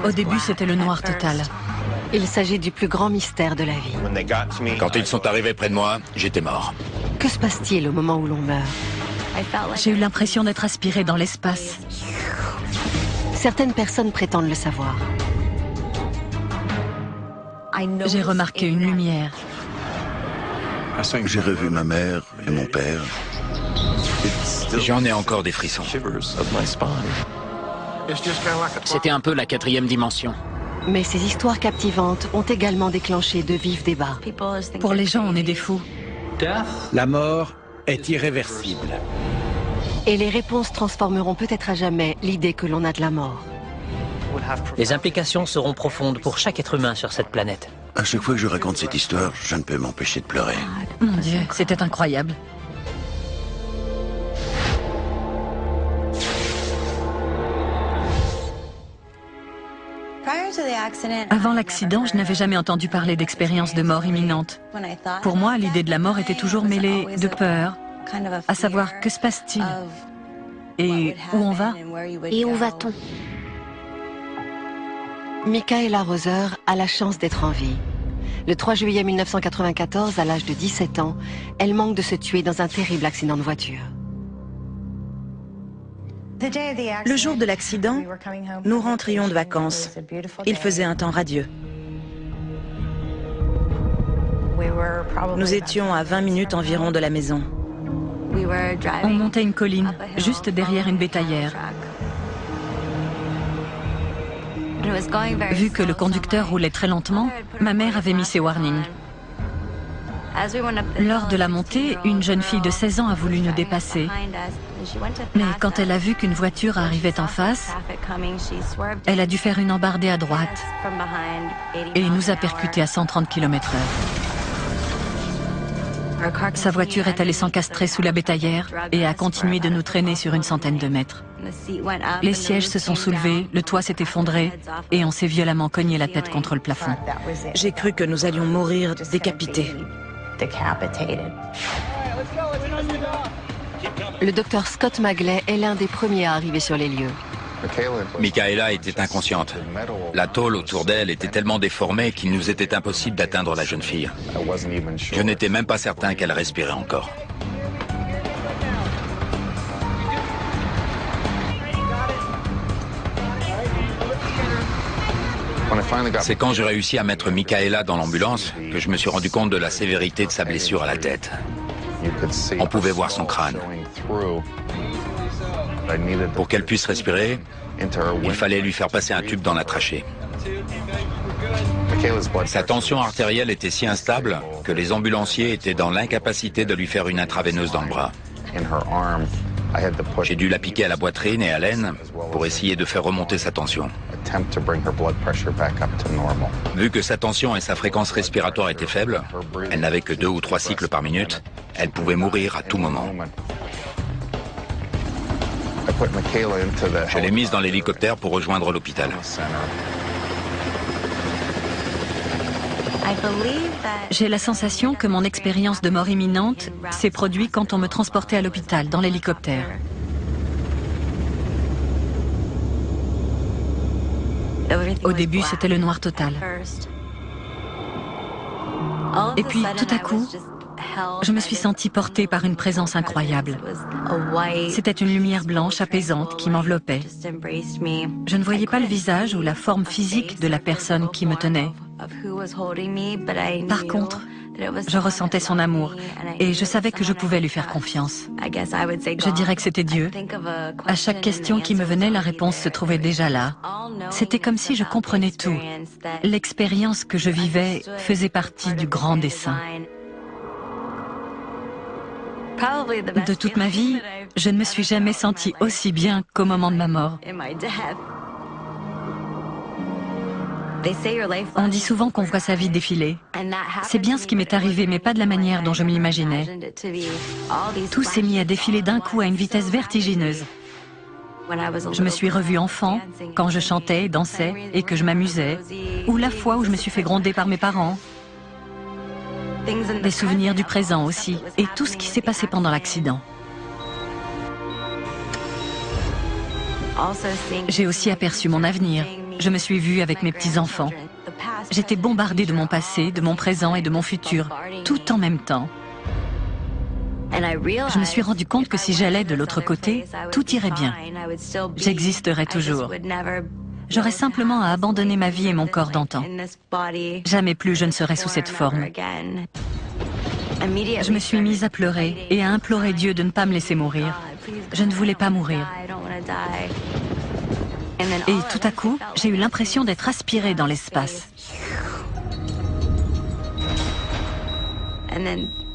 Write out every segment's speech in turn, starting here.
Au début, c'était le noir total. Il s'agit du plus grand mystère de la vie. Quand ils sont arrivés près de moi, j'étais mort. Que se passe-t-il au moment où l'on meurt? J'ai eu l'impression d'être aspirée dans l'espace. Certaines personnes prétendent le savoir. J'ai remarqué une lumière. J'ai revu ma mère et mon père. J'en ai encore des frissons. C'était un peu la 4e dimension. Mais ces histoires captivantes ont également déclenché de vifs débats. Pour les gens, on est des fous. La mort est irréversible. Et les réponses transformeront peut-être à jamais l'idée que l'on a de la mort. Les implications seront profondes pour chaque être humain sur cette planète. À chaque fois que je raconte cette histoire, je ne peux m'empêcher de pleurer. Mon Dieu, c'était incroyable. Avant l'accident, je n'avais jamais entendu parler d'expérience de mort imminente. Pour moi, l'idée de la mort était toujours mêlée de peur, à savoir que se passe-t-il et où on va. Et où va-t-on? Michaela Roser a la chance d'être en vie. Le 3 juillet 1994, à l'âge de 17 ans, elle manque de se tuer dans un terrible accident de voiture. Le jour de l'accident, nous rentrions de vacances. Il faisait un temps radieux. Nous étions à 20 minutes environ de la maison. On montait une colline, juste derrière une bétaillère. Vu que le conducteur roulait très lentement, ma mère avait mis ses warnings. Lors de la montée, une jeune fille de 16 ans a voulu nous dépasser. Mais quand elle a vu qu'une voiture arrivait en face, elle a dû faire une embardée à droite et nous a percutés à 130 km/h. Sa voiture est allée s'encastrer sous la bétaillère et a continué de nous traîner sur une centaine de mètres. Les sièges se sont soulevés, le toit s'est effondré et on s'est violemment cogné la tête contre le plafond. J'ai cru que nous allions mourir décapités. Le docteur Scott Magley est l'un des premiers à arriver sur les lieux. Michaela était inconsciente. La tôle autour d'elle était tellement déformée qu'il nous était impossible d'atteindre la jeune fille. Je n'étais même pas certain qu'elle respirait encore. C'est quand j'ai réussi à mettre Michaela dans l'ambulance que je me suis rendu compte de la sévérité de sa blessure à la tête. On pouvait voir son crâne. Pour qu'elle puisse respirer, il fallait lui faire passer un tube dans la trachée. Sa tension artérielle était si instable que les ambulanciers étaient dans l'incapacité de lui faire une intraveineuse dans le bras. J'ai dû la piquer à la poitrine et à l'aine pour essayer de faire remonter sa tension. Vu que sa tension et sa fréquence respiratoire étaient faibles, elle n'avait que 2 ou 3 cycles par minute, elle pouvait mourir à tout moment. Je l'ai mise dans l'hélicoptère pour rejoindre l'hôpital. J'ai la sensation que mon expérience de mort imminente s'est produite quand on me transportait à l'hôpital, dans l'hélicoptère. Au début, c'était le noir total. Et puis, tout à coup, je me suis sentie portée par une présence incroyable. C'était une lumière blanche apaisante qui m'enveloppait. Je ne voyais pas le visage ou la forme physique de la personne qui me tenait. Par contre, je ressentais son amour et je savais que je pouvais lui faire confiance. Je dirais que c'était Dieu. À chaque question qui me venait, la réponse se trouvait déjà là. C'était comme si je comprenais tout. L'expérience que je vivais faisait partie du grand dessein. De toute ma vie, je ne me suis jamais sentie aussi bien qu'au moment de ma mort. On dit souvent qu'on voit sa vie défiler. C'est bien ce qui m'est arrivé, mais pas de la manière dont je me l'imaginais. Tout s'est mis à défiler d'un coup à une vitesse vertigineuse. Je me suis revue enfant, quand je chantais, dansais et que je m'amusais, ou la fois où je me suis fait gronder par mes parents. Des souvenirs du présent aussi, et tout ce qui s'est passé pendant l'accident. J'ai aussi aperçu mon avenir, Je me suis vue avec mes petits-enfants. J'étais bombardée de mon passé, de mon présent et de mon futur, tout en même temps. Je me suis rendu compte que si j'allais de l'autre côté, tout irait bien. J'existerais toujours. J'aurais simplement à abandonner ma vie et mon corps d'antan. Jamais plus je ne serais sous cette forme. Je me suis mise à pleurer et à implorer Dieu de ne pas me laisser mourir. Je ne voulais pas mourir. Et tout à coup, j'ai eu l'impression d'être aspirée dans l'espace.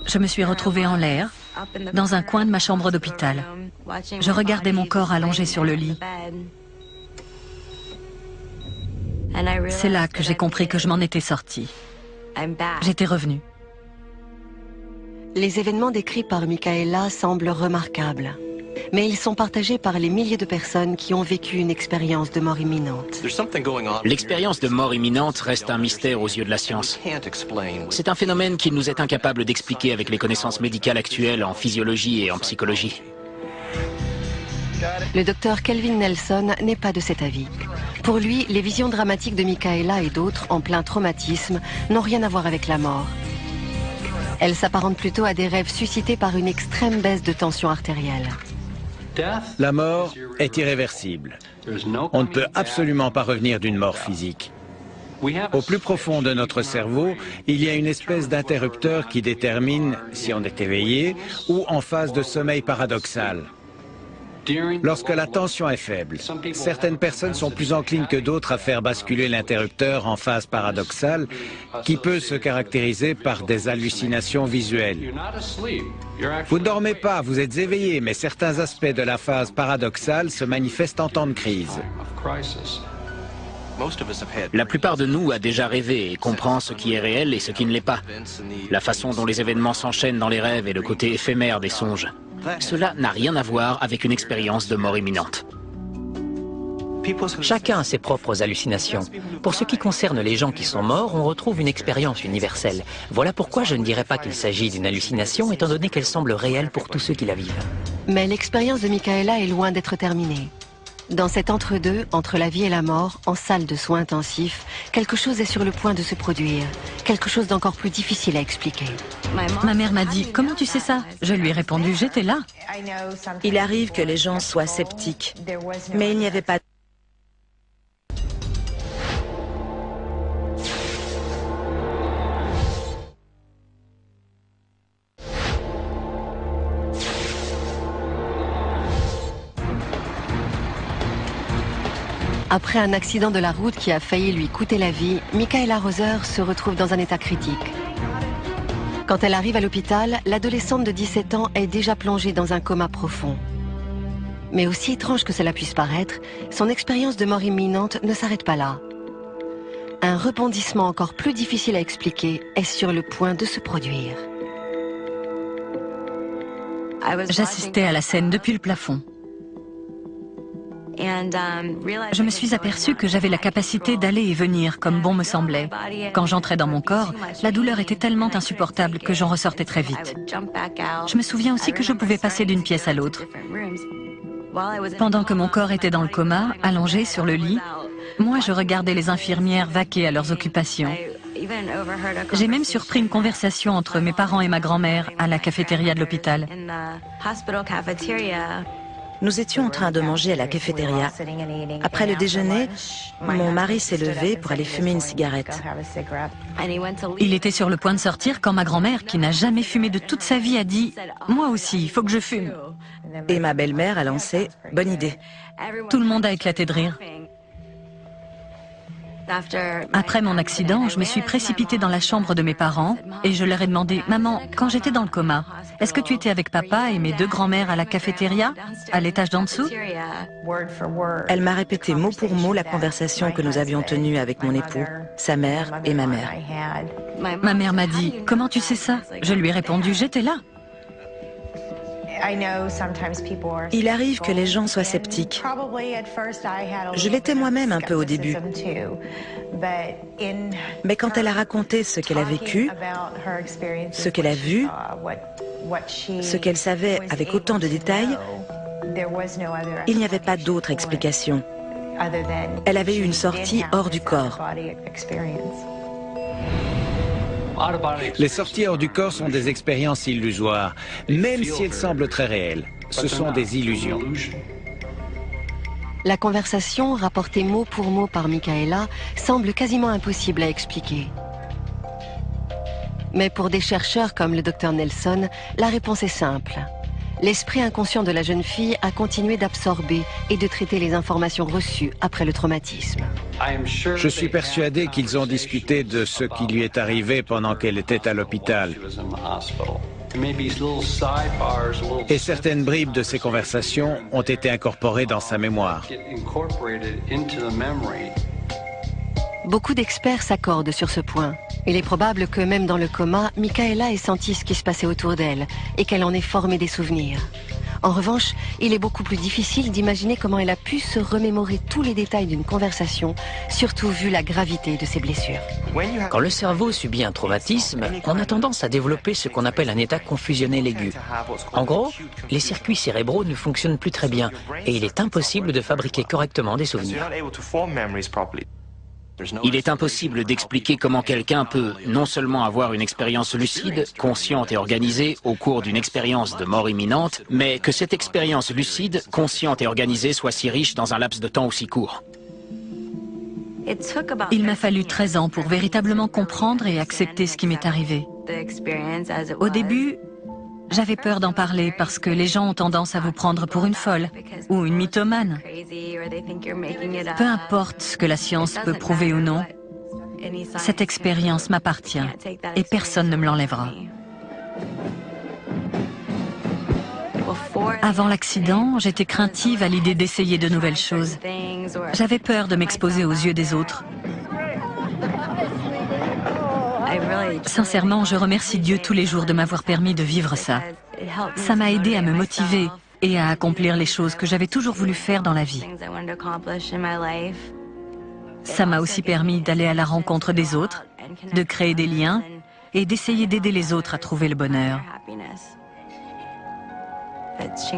Je me suis retrouvée en l'air, dans un coin de ma chambre d'hôpital. Je regardais mon corps allongé sur le lit. C'est là que j'ai compris que je m'en étais sortie. J'étais revenue. Les événements décrits par Micaela semblent remarquables, mais ils sont partagés par les milliers de personnes qui ont vécu une expérience de mort imminente. L'expérience de mort imminente reste un mystère aux yeux de la science. C'est un phénomène qu'il nous est incapable d'expliquer avec les connaissances médicales actuelles en physiologie et en psychologie. Le docteur Kelvin Nelson n'est pas de cet avis. Pour lui, les visions dramatiques de Micaela et d'autres en plein traumatisme n'ont rien à voir avec la mort. Elles s'apparentent plutôt à des rêves suscités par une extrême baisse de tension artérielle. La mort est irréversible. On ne peut absolument pas revenir d'une mort physique. Au plus profond de notre cerveau, il y a une espèce d'interrupteur qui détermine si on est éveillé ou en phase de sommeil paradoxal. Lorsque la tension est faible, certaines personnes sont plus enclines que d'autres à faire basculer l'interrupteur en phase paradoxale, qui peut se caractériser par des hallucinations visuelles. Vous ne dormez pas, vous êtes éveillé, mais certains aspects de la phase paradoxale se manifestent en temps de crise. La plupart de nous a déjà rêvé et comprend ce qui est réel et ce qui ne l'est pas. La façon dont les événements s'enchaînent dans les rêves et le côté éphémère des songes. Cela n'a rien à voir avec une expérience de mort imminente. Chacun a ses propres hallucinations. Pour ce qui concerne les gens qui sont morts, on retrouve une expérience universelle. Voilà pourquoi je ne dirais pas qu'il s'agit d'une hallucination, étant donné qu'elle semble réelle pour tous ceux qui la vivent. Mais l'expérience de Micaela est loin d'être terminée. Dans cet entre-deux, entre la vie et la mort, en salle de soins intensifs, quelque chose est sur le point de se produire. Quelque chose d'encore plus difficile à expliquer. Ma mère m'a dit « Comment tu sais ça ?» Je lui ai répondu « J'étais là ». Il arrive que les gens soient sceptiques, mais il n'y avait pas... Après un accident de la route qui a failli lui coûter la vie, Micaela Roser se retrouve dans un état critique. Quand elle arrive à l'hôpital, l'adolescente de 17 ans est déjà plongée dans un coma profond. Mais aussi étrange que cela puisse paraître, son expérience de mort imminente ne s'arrête pas là. Un rebondissement encore plus difficile à expliquer est sur le point de se produire. J'assistais à la scène depuis le plafond. Je me suis aperçue que j'avais la capacité d'aller et venir comme bon me semblait. Quand j'entrais dans mon corps, la douleur était tellement insupportable que j'en ressortais très vite. Je me souviens aussi que je pouvais passer d'une pièce à l'autre. Pendant que mon corps était dans le coma, allongé sur le lit, moi je regardais les infirmières vaquer à leurs occupations. J'ai même surpris une conversation entre mes parents et ma grand-mère à la cafétéria de l'hôpital. Nous étions en train de manger à la cafétéria. Après le déjeuner, mon mari s'est levé pour aller fumer une cigarette. Il était sur le point de sortir quand ma grand-mère, qui n'a jamais fumé de toute sa vie, a dit « Moi aussi, il faut que je fume ». Et ma belle-mère a lancé « Bonne idée ». Tout le monde a éclaté de rire. Après mon accident, je me suis précipitée dans la chambre de mes parents et je leur ai demandé « Maman, quand j'étais dans le coma, est-ce que tu étais avec papa et mes deux grands-mères à la cafétéria, à l'étage d'en dessous ?» Elle m'a répété mot pour mot la conversation que nous avions tenue avec mon époux, sa mère et ma mère. Ma mère m'a dit « Comment tu sais ça ?» Je lui ai répondu « J'étais là ». Il arrive que les gens soient sceptiques. Je l'étais moi-même un peu au début. Mais quand elle a raconté ce qu'elle a vécu, ce qu'elle a vu, ce qu'elle savait avec autant de détails, il n'y avait pas d'autre explication. Elle avait eu une sortie hors du corps. Les sorties hors du corps sont des expériences illusoires, même si elles semblent très réelles. Ce sont des illusions. La conversation, rapportée mot pour mot par Michaela, semble quasiment impossible à expliquer. Mais pour des chercheurs comme le Dr Nelson, la réponse est simple. L'esprit inconscient de la jeune fille a continué d'absorber et de traiter les informations reçues après le traumatisme. Je suis persuadé qu'ils ont discuté de ce qui lui est arrivé pendant qu'elle était à l'hôpital. Et certaines bribes de ces conversations ont été incorporées dans sa mémoire. Beaucoup d'experts s'accordent sur ce point. Il est probable que même dans le coma, Michaela ait senti ce qui se passait autour d'elle et qu'elle en ait formé des souvenirs. En revanche, il est beaucoup plus difficile d'imaginer comment elle a pu se remémorer tous les détails d'une conversation, surtout vu la gravité de ses blessures. Quand le cerveau subit un traumatisme, on a tendance à développer ce qu'on appelle un état confusionnel aigu. En gros, les circuits cérébraux ne fonctionnent plus très bien et il est impossible de fabriquer correctement des souvenirs. Il est impossible d'expliquer comment quelqu'un peut non seulement avoir une expérience lucide, consciente et organisée au cours d'une expérience de mort imminente, mais que cette expérience lucide, consciente et organisée soit si riche dans un laps de temps aussi court. Il m'a fallu 13 ans pour véritablement comprendre et accepter ce qui m'est arrivé. Au début, j'avais peur d'en parler parce que les gens ont tendance à vous prendre pour une folle ou une mythomane. Peu importe ce que la science peut prouver ou non, cette expérience m'appartient et personne ne me l'enlèvera. Avant l'accident, j'étais craintive à l'idée d'essayer de nouvelles choses. J'avais peur de m'exposer aux yeux des autres. Sincèrement, je remercie Dieu tous les jours de m'avoir permis de vivre ça. Ça m'a aidé à me motiver et à accomplir les choses que j'avais toujours voulu faire dans la vie. Ça m'a aussi permis d'aller à la rencontre des autres, de créer des liens et d'essayer d'aider les autres à trouver le bonheur.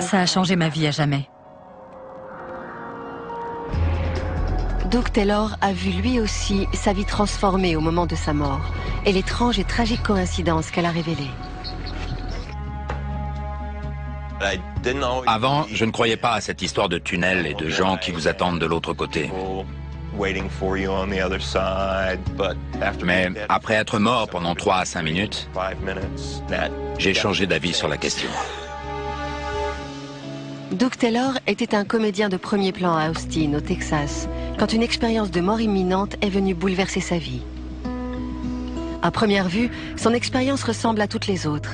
Ça a changé ma vie à jamais. Doug Taylor a vu lui aussi sa vie transformée au moment de sa mort et l'étrange et tragique coïncidence qu'elle a révélée. Avant, je ne croyais pas à cette histoire de tunnel et de gens qui vous attendent de l'autre côté. Mais après être mort pendant 3 à 5 minutes, j'ai changé d'avis sur la question. Doug Taylor était un comédien de premier plan à Austin, au Texas, quand une expérience de mort imminente est venue bouleverser sa vie. À première vue, son expérience ressemble à toutes les autres.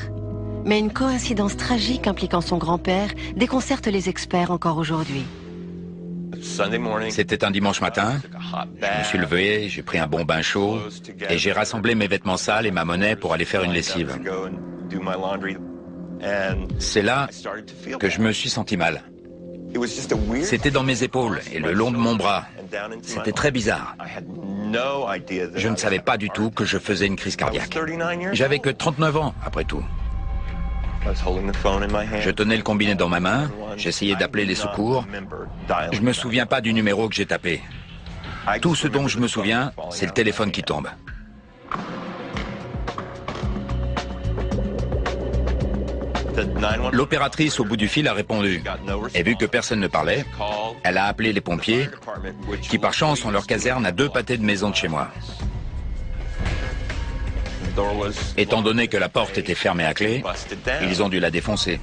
Mais une coïncidence tragique impliquant son grand-père déconcerte les experts encore aujourd'hui. C'était un dimanche matin, je me suis levé, j'ai pris un bon bain chaud et j'ai rassemblé mes vêtements sales et ma monnaie pour aller faire une lessive. C'est là que je me suis senti mal. C'était dans mes épaules et le long de mon bras. C'était très bizarre. Je ne savais pas du tout que je faisais une crise cardiaque. J'avais que 39 ans, après tout. Je tenais le combiné dans ma main, j'essayais d'appeler les secours. Je me souviens pas du numéro que j'ai tapé. Tout ce dont je me souviens, c'est le téléphone qui tombe. L'opératrice au bout du fil a répondu. Et vu que personne ne parlait, elle a appelé les pompiers, qui par chance ont leur caserne à 2 pâtés de maison de chez moi. Étant donné que la porte était fermée à clé, ils ont dû la défoncer.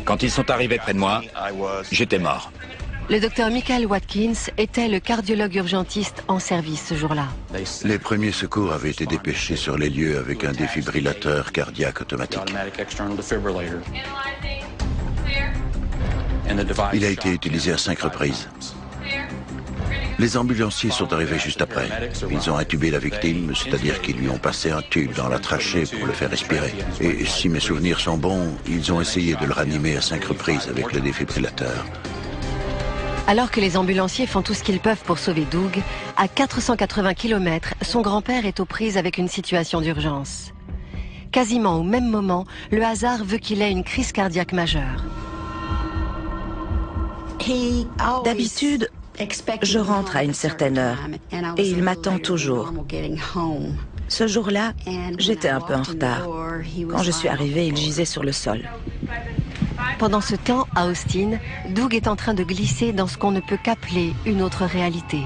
Quand ils sont arrivés près de moi, j'étais mort. Le docteur Michael Watkins était le cardiologue urgentiste en service ce jour-là. Les premiers secours avaient été dépêchés sur les lieux avec un défibrillateur cardiaque automatique. Il a été utilisé à 5 reprises. Les ambulanciers sont arrivés juste après. Ils ont intubé la victime, c'est-à-dire qu'ils lui ont passé un tube dans la trachée pour le faire respirer. Et si mes souvenirs sont bons, ils ont essayé de le ranimer à 5 reprises avec le défibrillateur. Alors que les ambulanciers font tout ce qu'ils peuvent pour sauver Doug, à 480 km, son grand-père est aux prises avec une situation d'urgence. Quasiment au même moment, le hasard veut qu'il ait une crise cardiaque majeure. D'habitude, Je rentre à une certaine heure et il m'attend toujours. Ce jour-là, j'étais un peu en retard. Quand je suis arrivée, il gisait sur le sol. Pendant ce temps, à Austin, Doug est en train de glisser dans ce qu'on ne peut qu'appeler une autre réalité.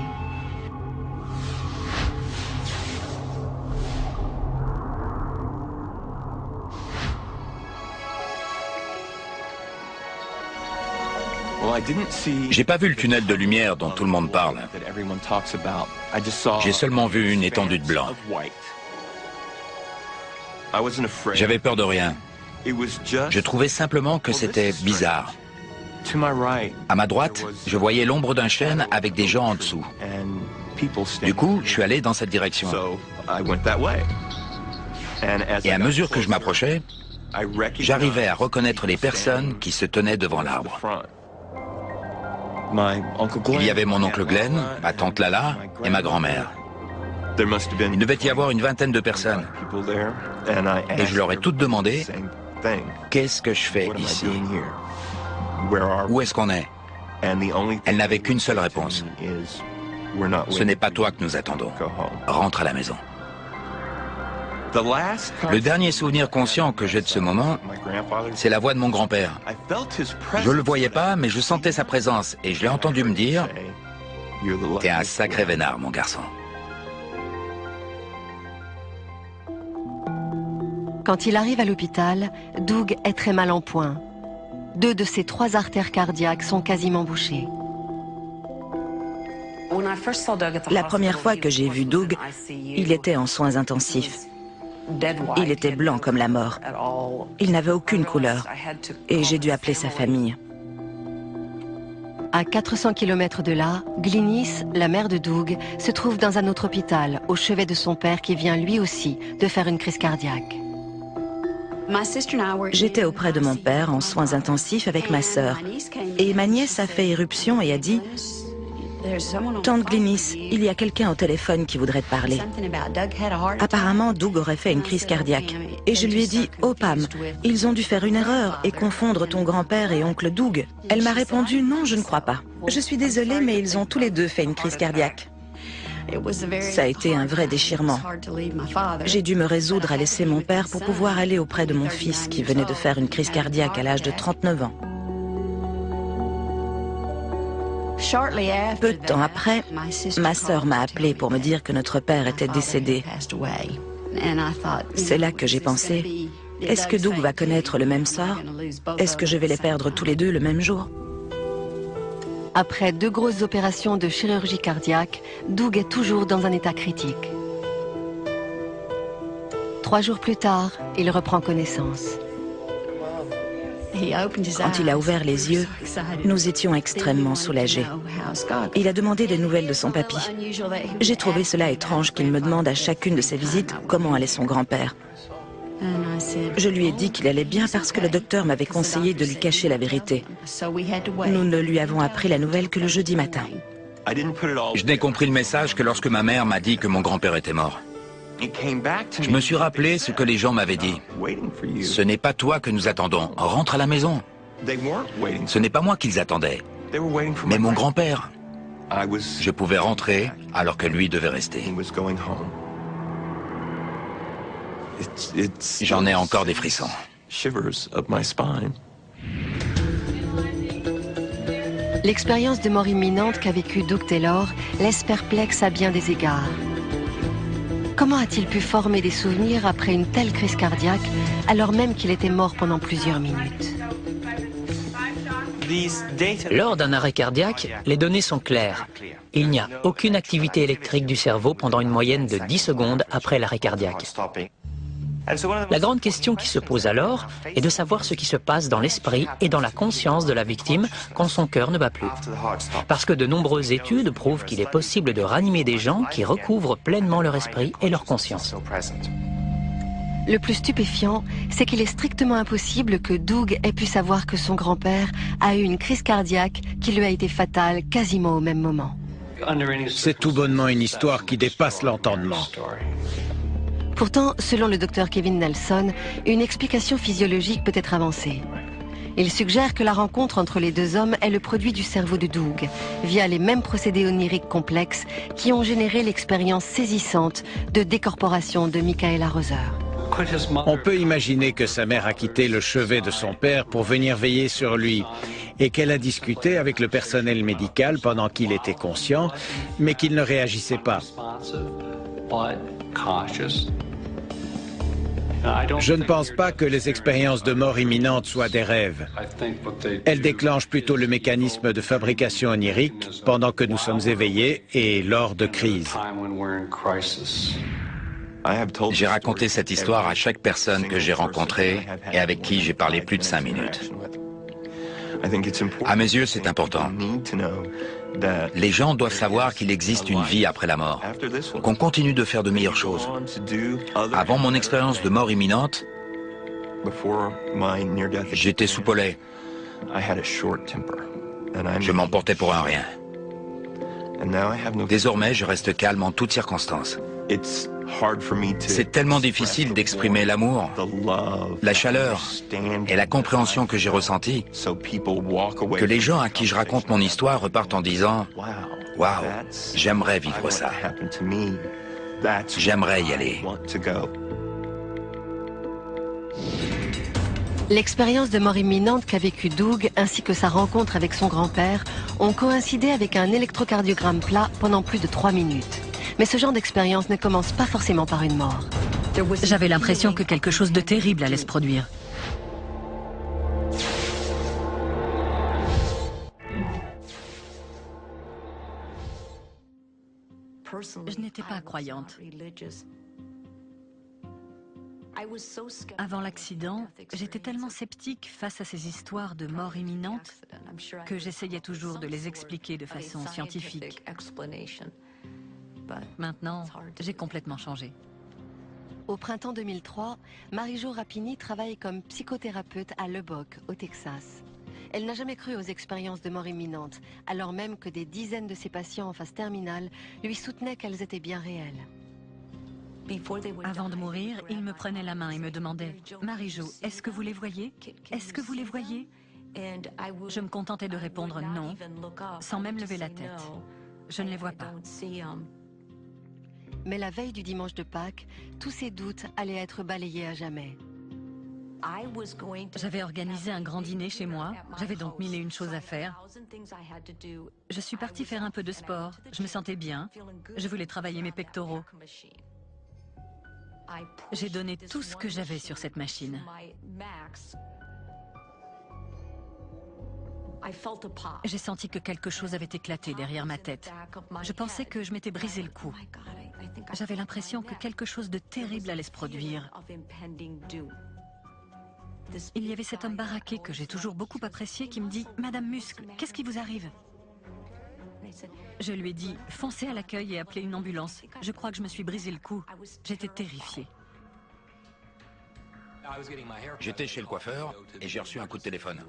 J'ai pas vu le tunnel de lumière dont tout le monde parle. J'ai seulement vu une étendue de blanc. J'avais peur de rien. Je trouvais simplement que c'était bizarre. À ma droite, je voyais l'ombre d'un chêne avec des gens en dessous. Du coup, je suis allé dans cette direction. Et à mesure que je m'approchais, j'arrivais à reconnaître les personnes qui se tenaient devant l'arbre. Il y avait mon oncle Glenn, ma tante Lala et ma grand-mère. Il devait y avoir une vingtaine de personnes. Et je leur ai toutes demandé, qu'est-ce que je fais ici? Où est-ce qu'on est? Elles n'avaient qu'une seule réponse. Ce n'est pas toi que nous attendons. Rentre à la maison. Le dernier souvenir conscient que j'ai de ce moment, c'est la voix de mon grand-père. Je ne le voyais pas, mais je sentais sa présence et je l'ai entendu me dire « T'es un sacré vénard, mon garçon. » Quand il arrive à l'hôpital, Doug est très mal en point. 2 de ses 3 artères cardiaques sont quasiment bouchées. La première fois que j'ai vu Doug, il était en soins intensifs. Il était blanc comme la mort. Il n'avait aucune couleur. Et j'ai dû appeler sa famille. À 400 km de là, Glynis, la mère de Doug, se trouve dans un autre hôpital, au chevet de son père qui vient lui aussi de faire une crise cardiaque. J'étais auprès de mon père en soins intensifs avec ma sœur. Et ma nièce a fait éruption et a dit « Tante Glynis, il y a quelqu'un au téléphone qui voudrait te parler. » Apparemment, Doug aurait fait une crise cardiaque. Et je lui ai dit « Oh Pam, ils ont dû faire une erreur et confondre ton grand-père et oncle Doug. » Elle m'a répondu « Non, je ne crois pas. Je suis désolée, mais ils ont tous les deux fait une crise cardiaque. » Ça a été un vrai déchirement. J'ai dû me résoudre à laisser mon père pour pouvoir aller auprès de mon fils qui venait de faire une crise cardiaque à l'âge de 39 ans. Peu de temps après, ma sœur m'a appelé pour me dire que notre père était décédé. C'est là que j'ai pensé, est-ce que Doug va connaître le même sort? Est-ce que je vais les perdre tous les deux le même jour? Après 2 grosses opérations de chirurgie cardiaque, Doug est toujours dans un état critique. 3 jours plus tard, il reprend connaissance. Quand il a ouvert les yeux, nous étions extrêmement soulagés. Il a demandé des nouvelles de son papy. J'ai trouvé cela étrange qu'il me demande à chacune de ses visites comment allait son grand-père. Je lui ai dit qu'il allait bien parce que le docteur m'avait conseillé de lui cacher la vérité. Nous ne lui avons appris la nouvelle que le jeudi matin. Je n'ai compris le message que lorsque ma mère m'a dit que mon grand-père était mort. Je me suis rappelé ce que les gens m'avaient dit. Ce n'est pas toi que nous attendons, rentre à la maison. Ce n'est pas moi qu'ils attendaient, mais mon grand-père. Je pouvais rentrer alors que lui devait rester. J'en ai encore des frissons. L'expérience de mort imminente qu'a vécue Doug Taylor laisse perplexe à bien des égards. Comment a-t-il pu former des souvenirs après une telle crise cardiaque, alors même qu'il était mort pendant plusieurs minutes? Lors d'un arrêt cardiaque, les données sont claires. Il n'y a aucune activité électrique du cerveau pendant une moyenne de 10 secondes après l'arrêt cardiaque. La grande question qui se pose alors est de savoir ce qui se passe dans l'esprit et dans la conscience de la victime quand son cœur ne bat plus. Parce que de nombreuses études prouvent qu'il est possible de ranimer des gens qui recouvrent pleinement leur esprit et leur conscience. Le plus stupéfiant, c'est qu'il est strictement impossible que Doug ait pu savoir que son grand-père a eu une crise cardiaque qui lui a été fatale quasiment au même moment. C'est tout bonnement une histoire qui dépasse l'entendement. Pourtant, selon le docteur Kevin Nelson, une explication physiologique peut être avancée. Il suggère que la rencontre entre les deux hommes est le produit du cerveau de Doug, via les mêmes procédés oniriques complexes qui ont généré l'expérience saisissante de décorporation de Michaela Roser. On peut imaginer que sa mère a quitté le chevet de son père pour venir veiller sur lui et qu'elle a discuté avec le personnel médical pendant qu'il était conscient, mais qu'il ne réagissait pas. Je ne pense pas que les expériences de mort imminente soient des rêves. Elles déclenchent plutôt le mécanisme de fabrication onirique pendant que nous sommes éveillés et lors de crises. J'ai raconté cette histoire à chaque personne que j'ai rencontrée et avec qui j'ai parlé plus de 5 minutes. À mes yeux, c'est important. Les gens doivent savoir qu'il existe une vie après la mort, qu'on continue de faire de meilleures choses. Avant mon expérience de mort imminente, j'étais soupolé. Je m'emportais pour un rien. Désormais, je reste calme en toutes circonstances. C'est tellement difficile d'exprimer l'amour, la chaleur et la compréhension que j'ai ressentie que les gens à qui je raconte mon histoire repartent en disant « Waouh, j'aimerais vivre ça. J'aimerais y aller. » L'expérience de mort imminente qu'a vécu Doug ainsi que sa rencontre avec son grand-père ont coïncidé avec un électrocardiogramme plat pendant plus de 3 minutes. Mais ce genre d'expérience ne commence pas forcément par une mort. J'avais l'impression que quelque chose de terrible allait se produire. Je n'étais pas croyante. Avant l'accident, j'étais tellement sceptique face à ces histoires de mort imminente que j'essayais toujours de les expliquer de façon scientifique. Maintenant, j'ai complètement changé. Au printemps 2003, Marie-Jo Rapini travaille comme psychothérapeute à Lubbock, au Texas. Elle n'a jamais cru aux expériences de mort imminente, alors même que des dizaines de ses patients en phase terminale lui soutenaient qu'elles étaient bien réelles. Avant de mourir, il me prenait la main et me demandait « Marie-Jo, est-ce que vous les voyez? Est-ce que vous les voyez ?» Je me contentais de répondre « non », sans même lever la tête. Je ne les vois pas. Mais la veille du dimanche de Pâques, tous ces doutes allaient être balayés à jamais. J'avais organisé un grand dîner chez moi, j'avais donc 1001 choses à faire. Je suis partie faire un peu de sport, je me sentais bien, je voulais travailler mes pectoraux. J'ai donné tout ce que j'avais sur cette machine. J'ai senti que quelque chose avait éclaté derrière ma tête. Je pensais que je m'étais brisé le cou. J'avais l'impression que quelque chose de terrible allait se produire. Il y avait cet homme baraqué que j'ai toujours beaucoup apprécié qui me dit « Madame Muscle, qu'est-ce qui vous arrive ?» Je lui ai dit « Foncez à l'accueil et appelez une ambulance. Je crois que je me suis brisé le cou. » J'étais terrifiée. J'étais chez le coiffeur et j'ai reçu un coup de téléphone.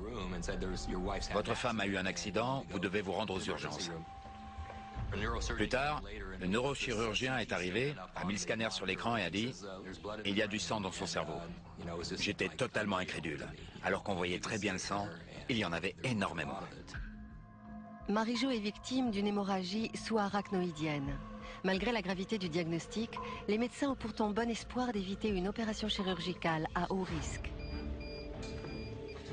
Votre femme a eu un accident, vous devez vous rendre aux urgences. Plus tard, le neurochirurgien est arrivé, a mis le scanner sur l'écran et a dit « Il y a du sang dans son cerveau ». J'étais totalement incrédule. Alors qu'on voyait très bien le sang, il y en avait énormément. Marie-Jo est victime d'une hémorragie sous-arachnoïdienne. Malgré la gravité du diagnostic, les médecins ont pourtant bon espoir d'éviter une opération chirurgicale à haut risque.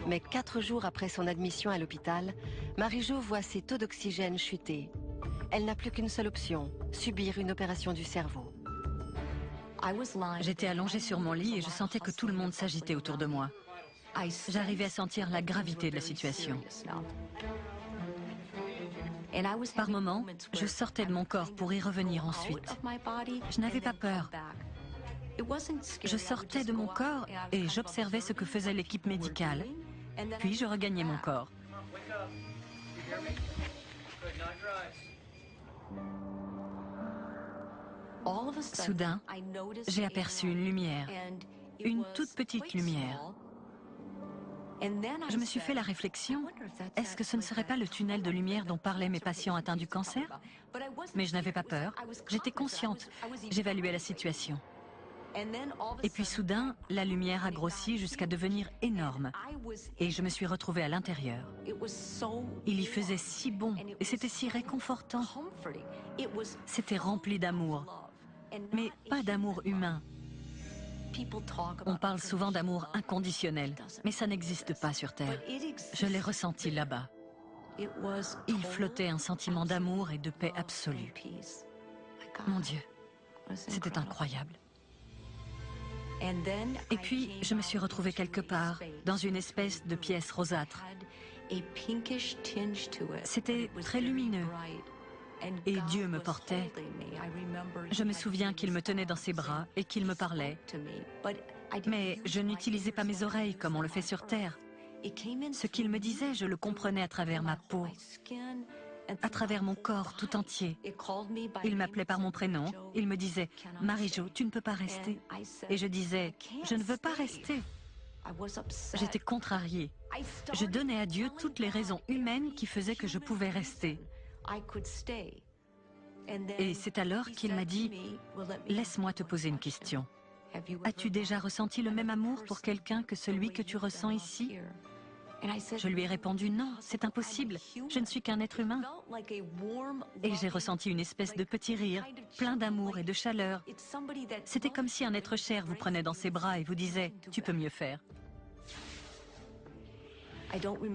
Mais 4 jours après son admission à l'hôpital, Marie-Jo voit ses taux d'oxygène chuter. Elle n'a plus qu'une seule option, subir une opération du cerveau. J'étais allongée sur mon lit et je sentais que tout le monde s'agitait autour de moi. J'arrivais à sentir la gravité de la situation. Par moments, je sortais de mon corps pour y revenir ensuite. Je n'avais pas peur. Je sortais de mon corps et j'observais ce que faisait l'équipe médicale. Puis je regagnais mon corps. Soudain, j'ai aperçu une lumière, une toute petite lumière. Je me suis fait la réflexion, est-ce que ce ne serait pas le tunnel de lumière dont parlaient mes patients atteints du cancer? Mais je n'avais pas peur, j'étais consciente, j'évaluais la situation. Et puis soudain, la lumière a grossi jusqu'à devenir énorme. Et je me suis retrouvée à l'intérieur. Il y faisait si bon et c'était si réconfortant. C'était rempli d'amour, mais pas d'amour humain. On parle souvent d'amour inconditionnel, mais ça n'existe pas sur Terre. Je l'ai ressenti là-bas. Il flottait un sentiment d'amour et de paix absolue. Mon Dieu, c'était incroyable. Et puis, je me suis retrouvée quelque part, dans une espèce de pièce rosâtre. C'était très lumineux. Et Dieu me portait. Je me souviens qu'il me tenait dans ses bras et qu'il me parlait. Mais je n'utilisais pas mes oreilles comme on le fait sur Terre. Ce qu'il me disait, je le comprenais à travers ma peau, à travers mon corps tout entier. Il m'appelait par mon prénom. Il me disait « Marie-Jo, tu ne peux pas rester ». Et je disais « Je ne veux pas rester ». J'étais contrariée. Je donnais à Dieu toutes les raisons humaines qui faisaient que je pouvais rester. Et c'est alors qu'il m'a dit « Laisse-moi te poser une question. As-tu déjà ressenti le même amour pour quelqu'un que celui que tu ressens ici ?» Je lui ai répondu « Non, c'est impossible. Je ne suis qu'un être humain. » Et j'ai ressenti une espèce de petit rire, plein d'amour et de chaleur. C'était comme si un être cher vous prenait dans ses bras et vous disait « Tu peux mieux faire. »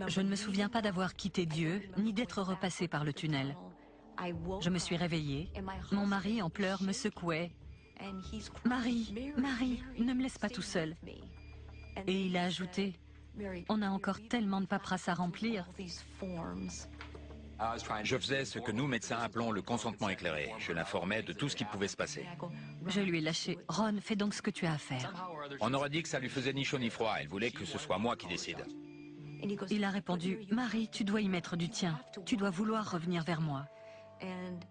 Je ne me souviens pas d'avoir quitté Dieu, ni d'être repassée par le tunnel. Je me suis réveillée. Mon mari, en pleurs, me secouait. « Marie, Marie, ne me laisse pas tout seul. » Et il a ajouté « On a encore tellement de paperasse à remplir. » Je faisais ce que nous, médecins, appelons le consentement éclairé. Je l'informais de tout ce qui pouvait se passer. Je lui ai lâché « Ron, fais donc ce que tu as à faire. » On aurait dit que ça lui faisait ni chaud ni froid. Elle voulait que ce soit moi qui décide. Il a répondu « Marie, tu dois y mettre du tien. Tu dois vouloir revenir vers moi. »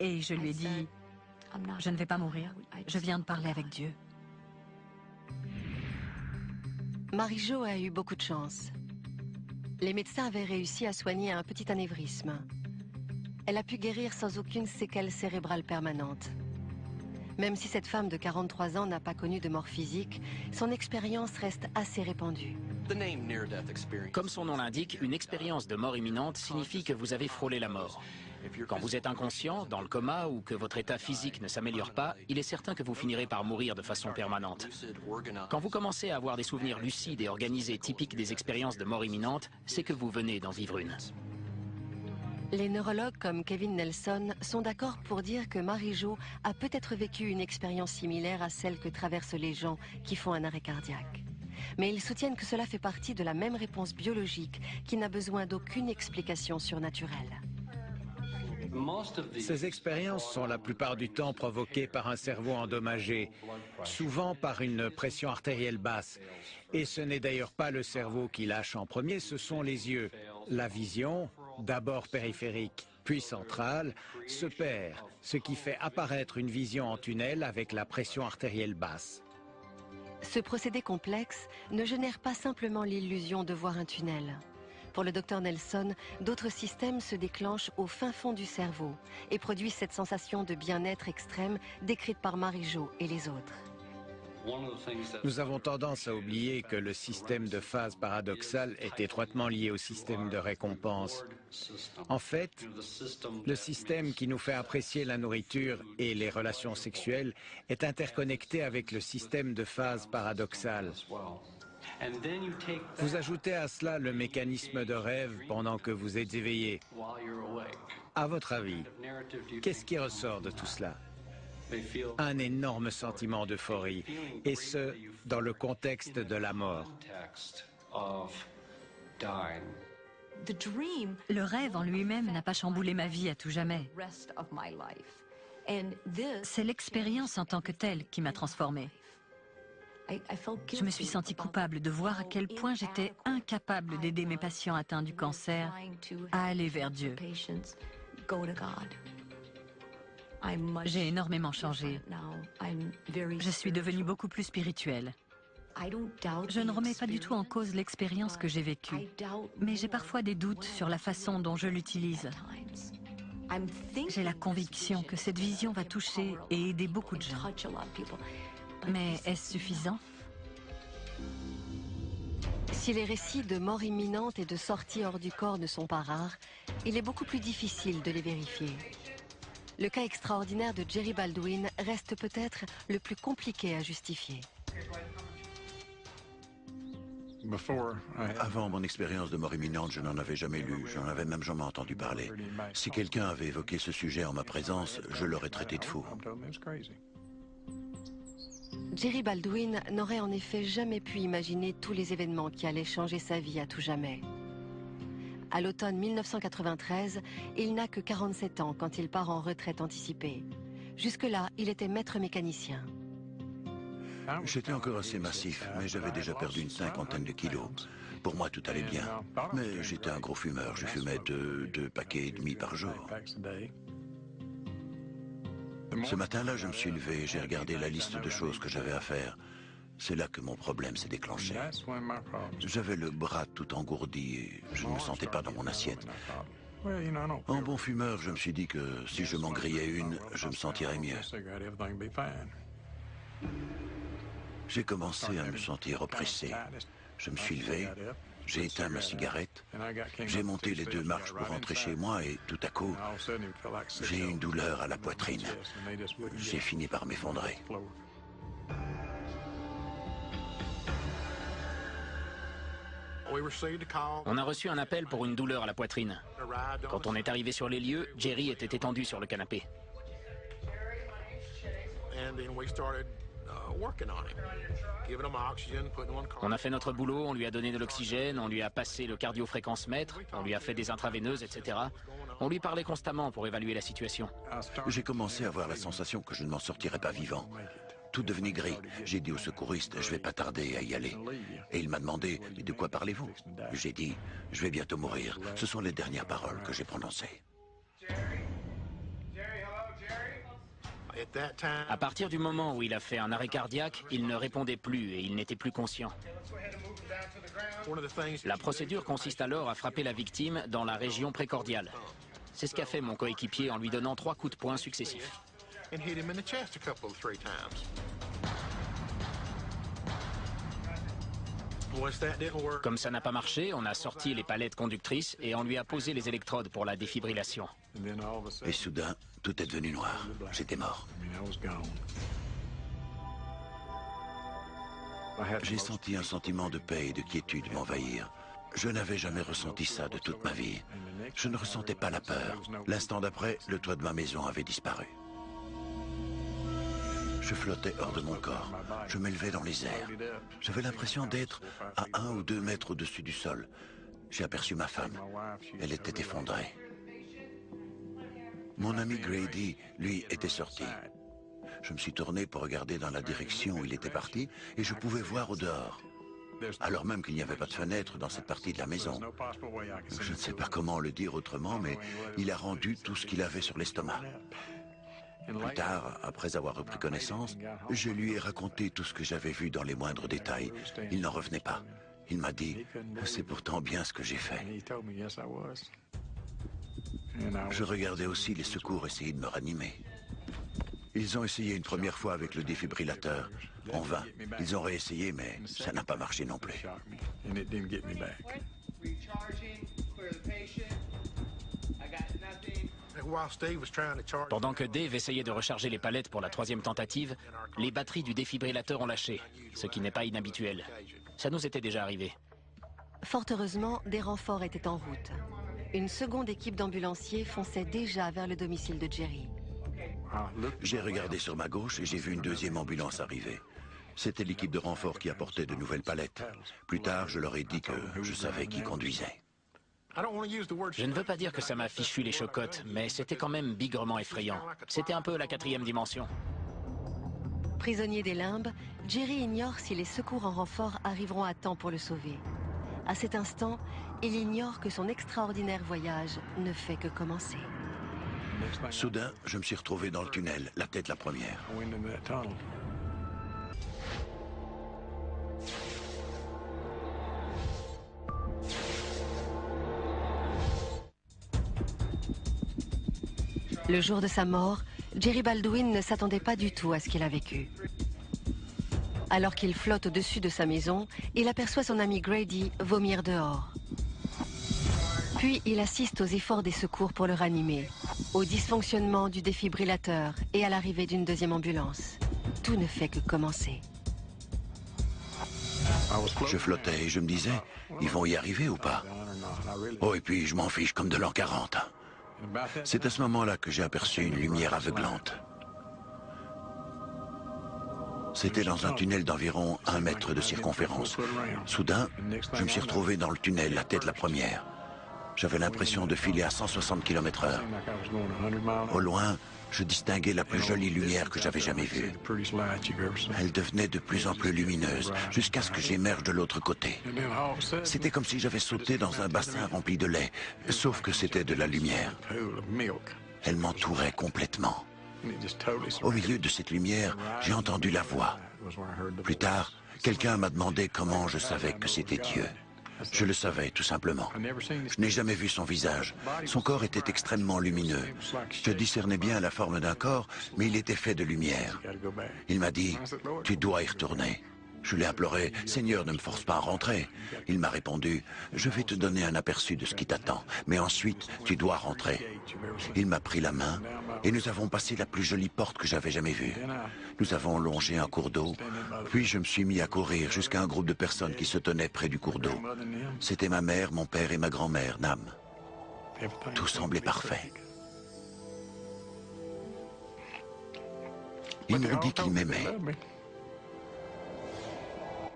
Et je lui ai dit « Je ne vais pas mourir. Je viens de parler avec Dieu. » Marie-Jo a eu beaucoup de chance. Les médecins avaient réussi à soigner un petit anévrisme. Elle a pu guérir sans aucune séquelle cérébrale permanente. Même si cette femme de 43 ans n'a pas connu de mort physique, son expérience reste assez répandue. Comme son nom l'indique, une expérience de mort imminente signifie que vous avez frôlé la mort. Quand vous êtes inconscient, dans le coma ou que votre état physique ne s'améliore pas, il est certain que vous finirez par mourir de façon permanente. Quand vous commencez à avoir des souvenirs lucides et organisés typiques des expériences de mort imminente, c'est que vous venez d'en vivre une. Les neurologues comme Kevin Nelson sont d'accord pour dire que Marie-Jo a peut-être vécu une expérience similaire à celle que traversent les gens qui font un arrêt cardiaque. Mais ils soutiennent que cela fait partie de la même réponse biologique qui n'a besoin d'aucune explication surnaturelle. Ces expériences sont la plupart du temps provoquées par un cerveau endommagé, souvent par une pression artérielle basse. Et ce n'est d'ailleurs pas le cerveau qui lâche en premier, ce sont les yeux. La vision, d'abord périphérique, puis centrale, se perd, ce qui fait apparaître une vision en tunnel avec la pression artérielle basse. Ce procédé complexe ne génère pas simplement l'illusion de voir un tunnel. Pour le docteur Nelson, d'autres systèmes se déclenchent au fin fond du cerveau et produisent cette sensation de bien-être extrême décrite par Marie-Jo et les autres. Nous avons tendance à oublier que le système de phase paradoxale est étroitement lié au système de récompense. En fait, le système qui nous fait apprécier la nourriture et les relations sexuelles est interconnecté avec le système de phase paradoxale. Vous ajoutez à cela le mécanisme de rêve pendant que vous êtes éveillé. À votre avis, qu'est-ce qui ressort de tout cela? Un énorme sentiment d'euphorie, et ce, dans le contexte de la mort. Le rêve en lui-même n'a pas chamboulé ma vie à tout jamais. C'est l'expérience en tant que telle qui m'a transformée. Je me suis sentie coupable de voir à quel point j'étais incapable d'aider mes patients atteints du cancer à aller vers Dieu. J'ai énormément changé. Je suis devenue beaucoup plus spirituelle. Je ne remets pas du tout en cause l'expérience que j'ai vécue, mais j'ai parfois des doutes sur la façon dont je l'utilise. J'ai la conviction que cette vision va toucher et aider beaucoup de gens. Mais est-ce suffisant? Si les récits de mort imminente et de sortie hors du corps ne sont pas rares, il est beaucoup plus difficile de les vérifier. Le cas extraordinaire de Jerry Baldwin reste peut-être le plus compliqué à justifier. Avant mon expérience de mort imminente, je n'en avais jamais lu, j'en avais même jamais entendu parler. Si quelqu'un avait évoqué ce sujet en ma présence, je l'aurais traité de fou. Jerry Baldwin n'aurait en effet jamais pu imaginer tous les événements qui allaient changer sa vie à tout jamais. À l'automne 1993, il n'a que 47 ans quand il part en retraite anticipée. Jusque-là, il était maître mécanicien. J'étais encore assez massif, mais j'avais déjà perdu une 50aine de kilos. Pour moi, tout allait bien. Mais j'étais un gros fumeur, je fumais deux paquets et demi par jour. Ce matin-là, je me suis levé et j'ai regardé la liste de choses que j'avais à faire. C'est là que mon problème s'est déclenché. J'avais le bras tout engourdi et je ne me sentais pas dans mon assiette. En bon fumeur, je me suis dit que si je m'en grillais une, je me sentirais mieux. J'ai commencé à me sentir oppressé. Je me suis levé, j'ai éteint ma cigarette, j'ai monté les 2 marches pour rentrer chez moi et tout à coup, j'ai eu une douleur à la poitrine. J'ai fini par m'effondrer. On a reçu un appel pour une douleur à la poitrine. Quand on est arrivé sur les lieux, Jerry était étendu sur le canapé. On a fait notre boulot, on lui a donné de l'oxygène, on lui a passé le cardiofréquencemètre, on lui a fait des intraveineuses, etc. On lui parlait constamment pour évaluer la situation. J'ai commencé à avoir la sensation que je ne m'en sortirais pas vivant. Tout devenait gris. J'ai dit au secouriste, je vais pas tarder à y aller. Et il m'a demandé, de quoi parlez-vous? J'ai dit, je vais bientôt mourir. Ce sont les dernières paroles que j'ai prononcées. À partir du moment où il a fait un arrêt cardiaque, il ne répondait plus et il n'était plus conscient. La procédure consiste alors à frapper la victime dans la région précordiale. C'est ce qu'a fait mon coéquipier en lui donnant 3 coups de poing successifs. Comme ça n'a pas marché, on a sorti les palettes conductrices et on lui a posé les électrodes pour la défibrillation. Et soudain, tout est devenu noir. J'étais mort. J'ai senti un sentiment de paix et de quiétude m'envahir. Je n'avais jamais ressenti ça de toute ma vie. Je ne ressentais pas la peur. L'instant d'après, le toit de ma maison avait disparu. Je flottais hors de mon corps. Je m'élevais dans les airs. J'avais l'impression d'être à 1 ou 2 mètres au-dessus du sol. J'ai aperçu ma femme. Elle était effondrée. Mon ami Grady, lui, était sorti. Je me suis tourné pour regarder dans la direction où il était parti et je pouvais voir au dehors. Alors même qu'il n'y avait pas de fenêtre dans cette partie de la maison. Je ne sais pas comment le dire autrement, mais il a rendu tout ce qu'il avait sur l'estomac. Plus tard, après avoir repris connaissance, je lui ai raconté tout ce que j'avais vu dans les moindres détails. Il n'en revenait pas. Il m'a dit, c'est pourtant bien ce que j'ai fait. Je regardais aussi les secours essayer de me ranimer. Ils ont essayé une première fois avec le défibrillateur. En vain. Ils ont réessayé, mais ça n'a pas marché non plus. Pendant que Dave essayait de recharger les palettes pour la 3e tentative, les batteries du défibrillateur ont lâché, ce qui n'est pas inhabituel. Ça nous était déjà arrivé. Fort heureusement, des renforts étaient en route. Une seconde équipe d'ambulanciers fonçait déjà vers le domicile de Jerry. J'ai regardé sur ma gauche et j'ai vu une 2e ambulance arriver. C'était l'équipe de renfort qui apportait de nouvelles palettes. Plus tard, je leur ai dit que je savais qui conduisait. Je ne veux pas dire que ça m'a fichu les chocottes, mais c'était quand même bigrement effrayant. C'était un peu la 4e dimension. Prisonnier des limbes, Jerry ignore si les secours en renfort arriveront à temps pour le sauver. À cet instant, il ignore que son extraordinaire voyage ne fait que commencer. Soudain, je me suis retrouvé dans le tunnel, la tête la première. Le jour de sa mort, Jerry Baldwin ne s'attendait pas du tout à ce qu'il a vécu. Alors qu'il flotte au-dessus de sa maison, il aperçoit son ami Grady vomir dehors. Puis il assiste aux efforts des secours pour le ranimer, au dysfonctionnement du défibrillateur et à l'arrivée d'une deuxième ambulance. Tout ne fait que commencer. Je flottais et je me disais, ils vont y arriver ou pas? Oh, et puis je m'en fiche comme de l'an 40. C'est à ce moment-là que j'ai aperçu une lumière aveuglante. C'était dans un tunnel d'environ 1 mètre de circonférence. Soudain, je me suis retrouvé dans le tunnel, la tête la première. J'avais l'impression de filer à 160 km/h. Au loin, je distinguais la plus jolie lumière que j'avais jamais vue. Elle devenait de plus en plus lumineuse, jusqu'à ce que j'émerge de l'autre côté. C'était comme si j'avais sauté dans un bassin rempli de lait, sauf que c'était de la lumière. Elle m'entourait complètement. Au milieu de cette lumière, j'ai entendu la voix. Plus tard, quelqu'un m'a demandé comment je savais que c'était Dieu. Je le savais, tout simplement. Je n'ai jamais vu son visage. Son corps était extrêmement lumineux. Je discernais bien la forme d'un corps, mais il était fait de lumière. Il m'a dit, « Tu dois y retourner ». Je l'ai imploré, « Seigneur, ne me force pas à rentrer ». Il m'a répondu, « Je vais te donner un aperçu de ce qui t'attend, mais ensuite, tu dois rentrer ». Il m'a pris la main et nous avons passé la plus jolie porte que j'avais jamais vue. Nous avons longé un cours d'eau, puis je me suis mis à courir jusqu'à un groupe de personnes qui se tenaient près du cours d'eau. C'était ma mère, mon père et ma grand-mère, Nam. Tout semblait parfait. Ils m'ont dit qu'ils m'aimaient.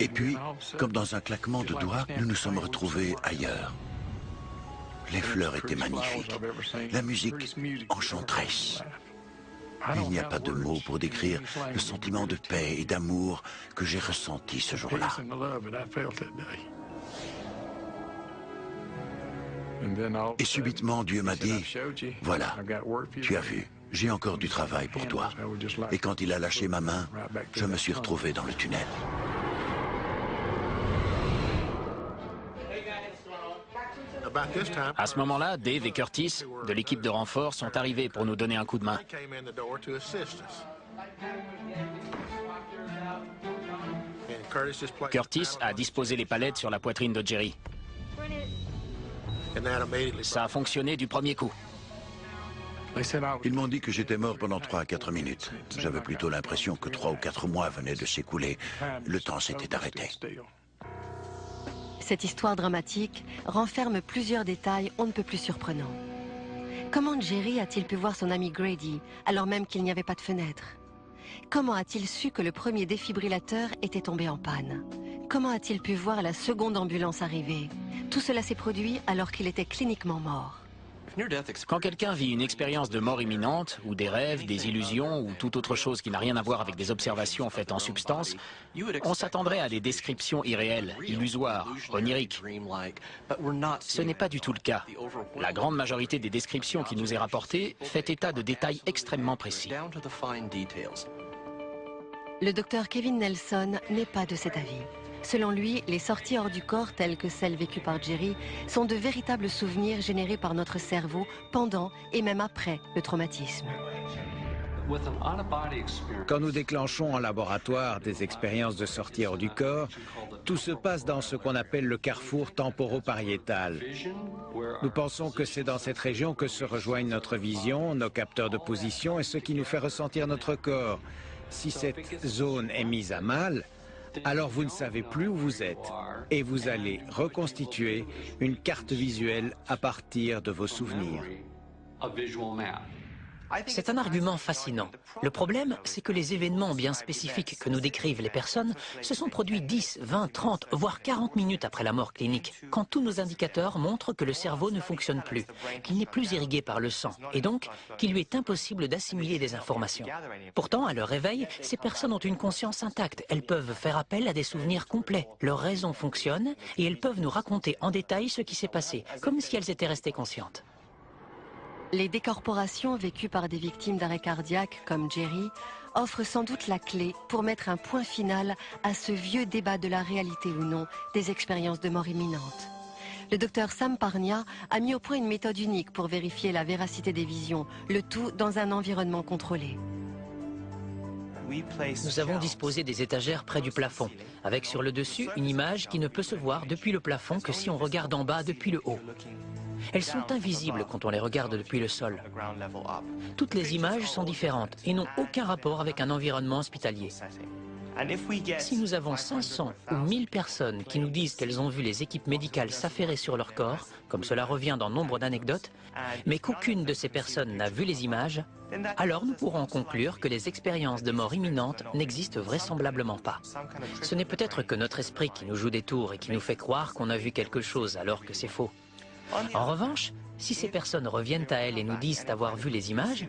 Et puis, comme dans un claquement de doigts, nous nous sommes retrouvés ailleurs. Les fleurs étaient magnifiques, la musique enchanteresse. Il n'y a pas de mots pour décrire le sentiment de paix et d'amour que j'ai ressenti ce jour-là. Et subitement, Dieu m'a dit, « Voilà, tu as vu, j'ai encore du travail pour toi. » Et quand il a lâché ma main, je me suis retrouvé dans le tunnel. À ce moment-là, Dave et Curtis, de l'équipe de renfort, sont arrivés pour nous donner un coup de main. Curtis a disposé les palettes sur la poitrine de Jerry. Ça a fonctionné du premier coup. Ils m'ont dit que j'étais mort pendant 3 à 4 minutes. J'avais plutôt l'impression que 3 ou 4 mois venaient de s'écouler. Le temps s'était arrêté. Cette histoire dramatique renferme plusieurs détails on ne peut plus surprenants. Comment Jerry a-t-il pu voir son ami Grady alors même qu'il n'y avait pas de fenêtre? Comment a-t-il su que le premier défibrillateur était tombé en panne? Comment a-t-il pu voir la seconde ambulance arriver? Tout cela s'est produit alors qu'il était cliniquement mort. Quand quelqu'un vit une expérience de mort imminente, ou des rêves, des illusions, ou toute autre chose qui n'a rien à voir avec des observations faites en substance, on s'attendrait à des descriptions irréelles, illusoires, oniriques. Ce n'est pas du tout le cas. La grande majorité des descriptions qui nous est rapportée fait état de détails extrêmement précis. Le docteur Kevin Nelson n'est pas de cet avis. Selon lui, les sorties hors du corps, telles que celles vécues par Jerry, sont de véritables souvenirs générés par notre cerveau pendant et même après le traumatisme. Quand nous déclenchons en laboratoire des expériences de sortie hors du corps, tout se passe dans ce qu'on appelle le carrefour temporopariétal. Nous pensons que c'est dans cette région que se rejoignent notre vision, nos capteurs de position et ce qui nous fait ressentir notre corps. Si cette zone est mise à mal, alors vous ne savez plus où vous êtes et vous allez reconstituer une carte visuelle à partir de vos souvenirs. C'est un argument fascinant. Le problème, c'est que les événements bien spécifiques que nous décrivent les personnes se sont produits 10, 20, 30, voire 40 minutes après la mort clinique, quand tous nos indicateurs montrent que le cerveau ne fonctionne plus, qu'il n'est plus irrigué par le sang, et donc qu'il lui est impossible d'assimiler des informations. Pourtant, à leur réveil, ces personnes ont une conscience intacte. Elles peuvent faire appel à des souvenirs complets. Leur raison fonctionne et elles peuvent nous raconter en détail ce qui s'est passé, comme si elles étaient restées conscientes. Les décorporations vécues par des victimes d'arrêt cardiaque comme Jerry offrent sans doute la clé pour mettre un point final à ce vieux débat de la réalité ou non des expériences de mort imminente. Le docteur Sam Parnia a mis au point une méthode unique pour vérifier la véracité des visions, le tout dans un environnement contrôlé. Nous avons disposé des étagères près du plafond, avec sur le dessus une image qui ne peut se voir depuis le plafond que si on regarde en bas depuis le haut. Elles sont invisibles quand on les regarde depuis le sol. Toutes les images sont différentes et n'ont aucun rapport avec un environnement hospitalier. Si nous avons 500 ou 1000 personnes qui nous disent qu'elles ont vu les équipes médicales s'affairer sur leur corps, comme cela revient dans nombre d'anecdotes, mais qu'aucune de ces personnes n'a vu les images, alors nous pourrons conclure que les expériences de mort imminente n'existent vraisemblablement pas. Ce n'est peut-être que notre esprit qui nous joue des tours et qui nous fait croire qu'on a vu quelque chose alors que c'est faux. En revanche, si ces personnes reviennent à elles et nous disent avoir vu les images,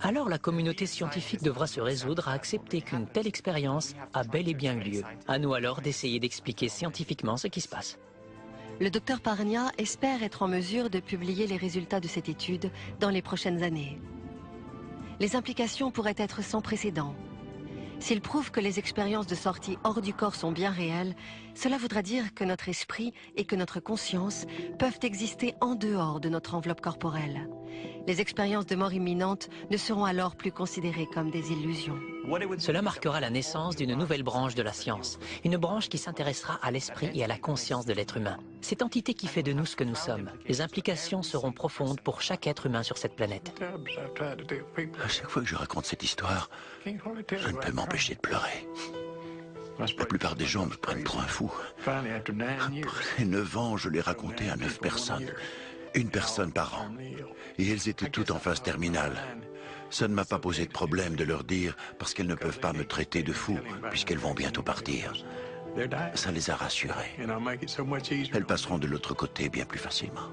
alors la communauté scientifique devra se résoudre à accepter qu'une telle expérience a bel et bien eu lieu. À nous alors d'essayer d'expliquer scientifiquement ce qui se passe. Le docteur Parnia espère être en mesure de publier les résultats de cette étude dans les prochaines années. Les implications pourraient être sans précédent. S'il prouve que les expériences de sortie hors du corps sont bien réelles, cela voudra dire que notre esprit et que notre conscience peuvent exister en dehors de notre enveloppe corporelle. Les expériences de mort imminente ne seront alors plus considérées comme des illusions. Cela marquera la naissance d'une nouvelle branche de la science, une branche qui s'intéressera à l'esprit et à la conscience de l'être humain. Cette entité qui fait de nous ce que nous sommes. Les implications seront profondes pour chaque être humain sur cette planète. À chaque fois que je raconte cette histoire, je ne peux m'empêcher de pleurer. La plupart des gens me prennent pour un fou. Après 9 ans, je l'ai raconté à 9 personnes. Une personne par an. Et elles étaient toutes en phase terminale. Ça ne m'a pas posé de problème de leur dire parce qu'elles ne peuvent pas me traiter de fou puisqu'elles vont bientôt partir. Ça les a rassurées. Elles passeront de l'autre côté bien plus facilement.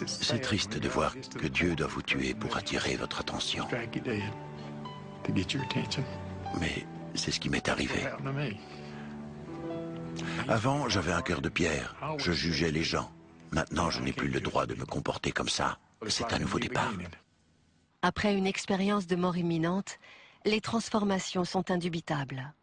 C'est triste de voir que Dieu doit vous tuer pour attirer votre attention. Mais c'est ce qui m'est arrivé. Avant, j'avais un cœur de pierre. Je jugeais les gens. Maintenant, je n'ai plus le droit de me comporter comme ça. C'est un nouveau départ. Après une expérience de mort imminente, les transformations sont indubitables.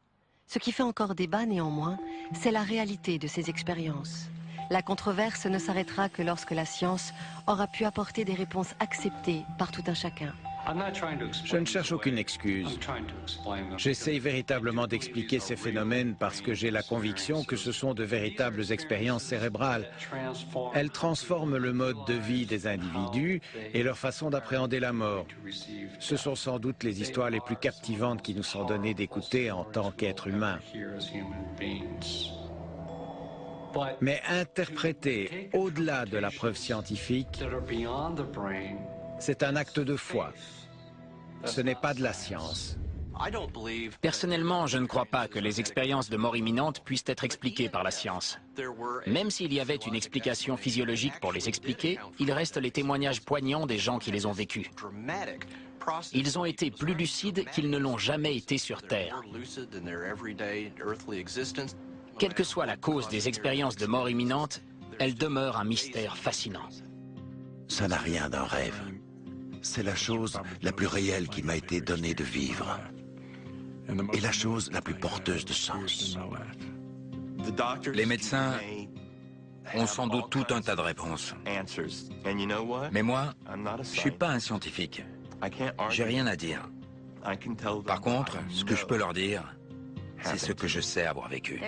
Ce qui fait encore débat néanmoins, c'est la réalité de ces expériences. La controverse ne s'arrêtera que lorsque la science aura pu apporter des réponses acceptées par tout un chacun. Je ne cherche aucune excuse. J'essaye véritablement d'expliquer ces phénomènes parce que j'ai la conviction que ce sont de véritables expériences cérébrales. Elles transforment le mode de vie des individus et leur façon d'appréhender la mort. Ce sont sans doute les histoires les plus captivantes qui nous sont données d'écouter en tant qu'êtres humains. Mais interpréter au-delà de la preuve scientifique, c'est un acte de foi. Ce n'est pas de la science. Personnellement, je ne crois pas que les expériences de mort imminente puissent être expliquées par la science. Même s'il y avait une explication physiologique pour les expliquer, il reste les témoignages poignants des gens qui les ont vécus. Ils ont été plus lucides qu'ils ne l'ont jamais été sur Terre. Quelle que soit la cause des expériences de mort imminente, elles demeurent un mystère fascinant. Ça n'a rien d'un rêve. C'est la chose la plus réelle qui m'a été donnée de vivre. Et la chose la plus porteuse de sens. Les médecins ont sans doute tout un tas de réponses. Mais moi, je suis pas un scientifique. J'ai rien à dire. Par contre, ce que je peux leur dire, c'est ce que je sais avoir vécu.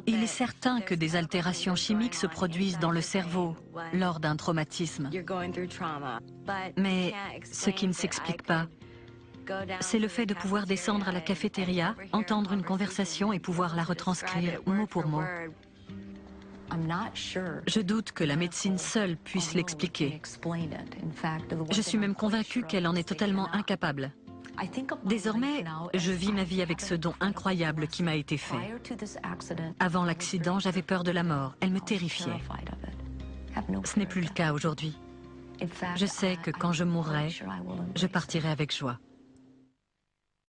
Il est certain que des altérations chimiques se produisent dans le cerveau lors d'un traumatisme. Mais ce qui ne s'explique pas, c'est le fait de pouvoir descendre à la cafétéria, entendre une conversation et pouvoir la retranscrire mot pour mot. Je doute que la médecine seule puisse l'expliquer. Je suis même convaincue qu'elle en est totalement incapable. Désormais, je vis ma vie avec ce don incroyable qui m'a été fait. Avant l'accident, j'avais peur de la mort. Elle me terrifiait. Ce n'est plus le cas aujourd'hui. Je sais que quand je mourrai, je partirai avec joie.